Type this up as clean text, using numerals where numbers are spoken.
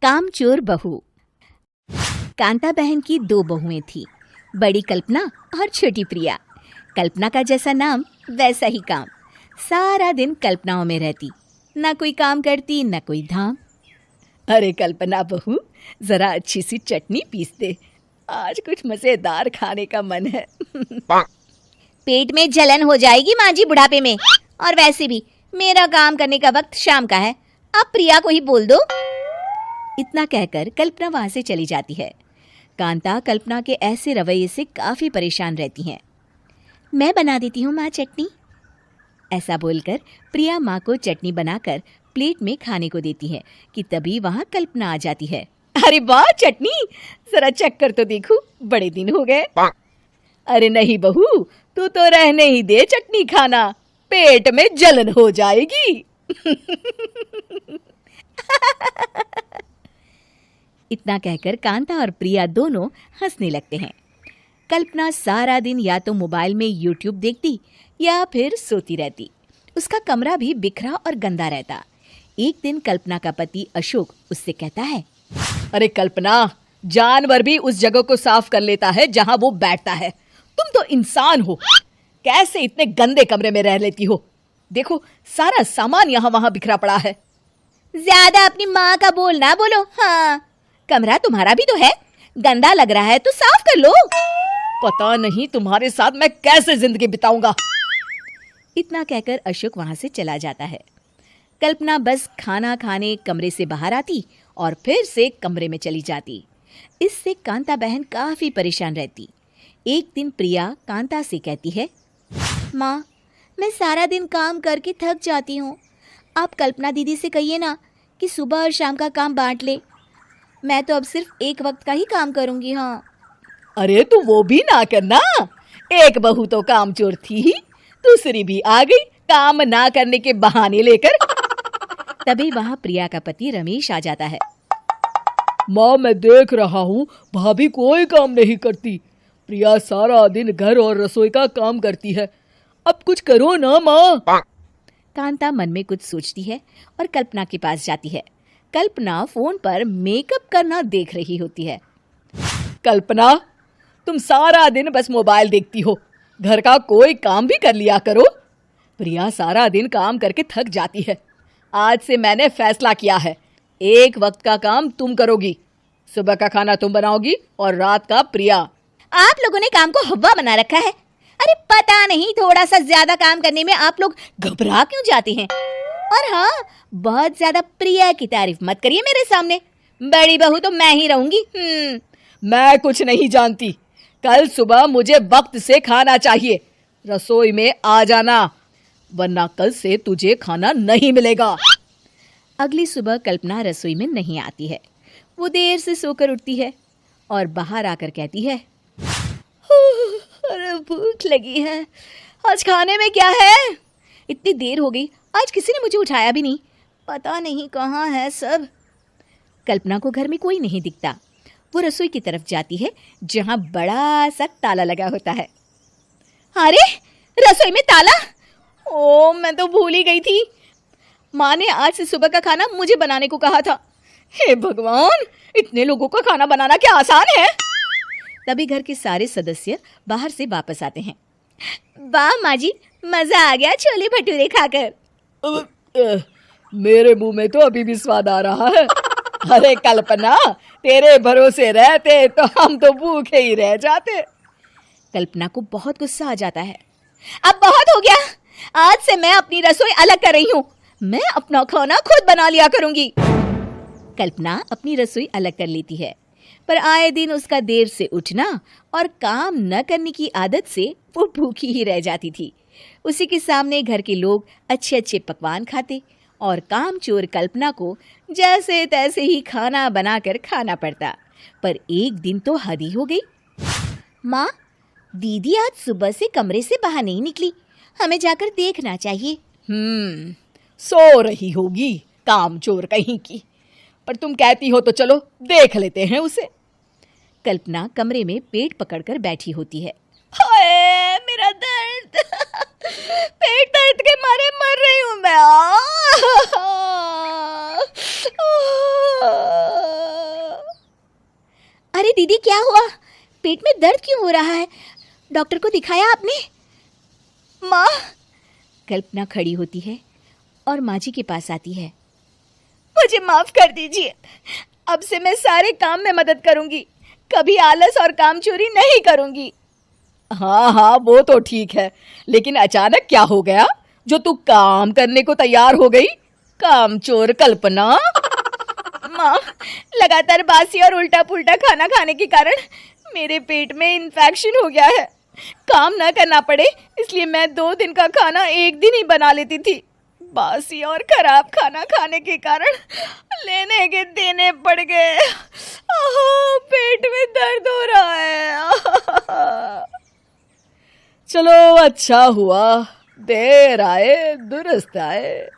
कामचोर बहू। कांता बहन की दो बहुएं थी, बड़ी कल्पना और छोटी प्रिया। कल्पना का जैसा नाम वैसा ही काम। सारा दिन कल्पनाओं में रहती, ना कोई काम करती ना कोई धाम। अरे कल्पना बहू, जरा अच्छी सी चटनी पीस दे, आज कुछ मजेदार खाने का मन है। पेट में जलन हो जाएगी माँ जी बुढ़ापे में, और वैसे भी मेरा काम करने का वक्त शाम का है, आप प्रिया को ही बोल दो। इतना कहकर कल्पना वहां से चली जाती है। कांता कल्पना के ऐसे रवैये से काफी परेशान रहती हैं। मैं बना देती हूँ माँ चटनी, ऐसा बोलकर प्रिया माँ को चटनी बनाकर प्लेट में खाने को देती है कि तभी वहां कल्पना आ जाती है। अरे वाह चटनी, जरा चख कर तो देखूं, बड़े दिन हो गए। अरे नहीं बहू, तू तो रहने ही दे चटनी खाना, पेट में जलन हो जाएगी। इतना कहकर कांता और प्रिया दोनों हंसने लगते हैं। कल्पना सारा दिन या तो मोबाइल में यूट्यूब देखती या फिर सोती रहती। उसका कमरा भी बिखरा और गंदा रहता। एक दिन कल्पना का पति अशोक उससे कहता है, अरे कल्पना, जानवर भी उस जगह को साफ कर लेता है जहां वो बैठता है, तुम तो इंसान हो, कैसे इतने गंदे कमरे में रह लेती हो? देखो सारा सामान यहाँ वहां बिखरा पड़ा है। ज्यादा अपनी माँ का बोल ना बोलो। हाँ, कमरा तुम्हारा भी तो है, गंदा लग रहा है तो साफ कर लो। पता नहीं तुम्हारे साथ मैं कैसे जिंदगी बिताऊंगा। इतना कहकर अशोक वहां से चला जाता है। कल्पना बस खाना खाने कमरे से बाहर आती और फिर से कमरे में चली जाती। इससे कांता बहन काफी परेशान रहती। एक दिन प्रिया कांता से कहती है, माँ, मैं सारा दिन काम करके थक जाती हूँ, आप कल्पना दीदी से कहिए ना कि सुबह और शाम का काम बांट ले, मैं तो अब सिर्फ एक वक्त का ही काम करूँगी। हाँ। अरे तू वो भी ना करना, एक बहू तो कामचोर थी ही, दूसरी भी आ गई काम ना करने के बहाने लेकर। तभी वहां प्रिया का पति रमेश आ जाता है। माँ, मैं देख रहा हूँ भाभी कोई काम नहीं करती, प्रिया सारा दिन घर और रसोई का काम करती है, अब कुछ करो ना माँ। कांता मन में कुछ सोचती है और कल्पना के पास जाती है। कल्पना फोन पर मेकअप करना देख रही होती है। कल्पना, तुम सारा दिन बस मोबाइल देखती हो, घर का कोई काम भी कर लिया करो। प्रिया सारा दिन काम करके थक जाती है। आज से मैंने फैसला किया है, एक वक्त का काम तुम करोगी, सुबह का खाना तुम बनाओगी और रात का प्रिया। आप लोगों ने काम को हवा बना रखा है। अरे पता नहीं थोड़ा सा ज्यादा काम करने में आप लोग घबरा क्यों जाते हैं। और हाँ, बहुत ज्यादा प्रिया की तारीफ मत करिए मेरे सामने, बड़ी बहू तो मैं ही रहूंगी। मैं कुछ नहीं जानती, कल सुबह मुझे वक्त से खाना चाहिए, रसोई में आ जाना, वरना कल से तुझे खाना नहीं मिलेगा। अगली सुबह कल्पना रसोई में नहीं आती है। वो देर से सोकर उठती है और बाहर आकर कहती है, अरे भूख लगी है, आज खाने में क्या है? इतनी देर हो गई, आज किसी ने मुझे उठाया भी नहीं, पता नहीं कहाँ है सब। कल्पना को घर में कोई नहीं दिखता। वो रसोई की तरफ जाती है जहां बड़ा सा ताला लगा होता है। अरे रसोई में ताला! ओ, मैं तो भूल ही गई थी, माँ ने आज से सुबह का खाना मुझे बनाने को कहा था। हे भगवान, इतने लोगों का खाना बनाना क्या आसान है? तभी घर के सारे सदस्य बाहर से वापस आते हैं। वाह माँ जी, मजा आ गया छोले भटूरे खाकर। मेरे मुंह में तो अभी भी स्वाद आ रहा है। अरे कल्पना, तेरे भरोसे रहते तो हम तो भूखे ही रह जाते। कल्पना को बहुत गुस्सा आ जाता है। अब बहुत हो गया, आज से मैं अपनी रसोई अलग कर रही हूँ, मैं अपना खाना खुद बना लिया करूंगी। कल्पना अपनी रसोई अलग कर लेती है, पर आए दिन उसका देर से उठना और काम न करने की आदत से वो भूखी ही रह जाती थी। उसी के सामने घर के लोग अच्छे अच्छे पकवान खाते और कामचोर कल्पना को जैसे तैसे ही खाना बनाकर खाना पड़ता। पर एक दिन तो हद ही हो गई। माँ, दीदी आज सुबह से कमरे से बाहर नहीं निकली, हमें जाकर देखना चाहिए। सो रही होगी कामचोर कहीं की, पर तुम कहती हो तो चलो देख लेते हैं उसे। कल्पना कमरे में पेट पकड़कर बैठी होती है। हाय मेरा दर्द, पेट दर्द के मारे मर रही हूं मैं। दीदी क्या हुआ? पेट में दर्द क्यों हो रहा है? डॉक्टर को दिखाया आपने? माँ। कल्पना खड़ी होती है और माँ जी के पास आती है। मुझे माफ कर दीजिए, अब से मैं सारे काम में मदद करूंगी, कभी आलस और काम चोरी नहीं करूंगी। हाँ हाँ वो तो ठीक है, लेकिन अचानक क्या हो गया जो तू काम करने को तैयार हो गई? कामचोर कल्पना। माँ, लगातार बासी और उल्टा पुल्टा खाना खाने के कारण मेरे पेट में इन्फेक्शन हो गया है। काम ना करना पड़े इसलिए मैं 2 दिन का खाना एक दिन ही बना लेती थी। बासी और खराब खाना खाने के कारण लेने के देने पड़ गए। पेट में दर्द हो रहा है। चलो अच्छा हुआ, देर आए दुरुस्त आए।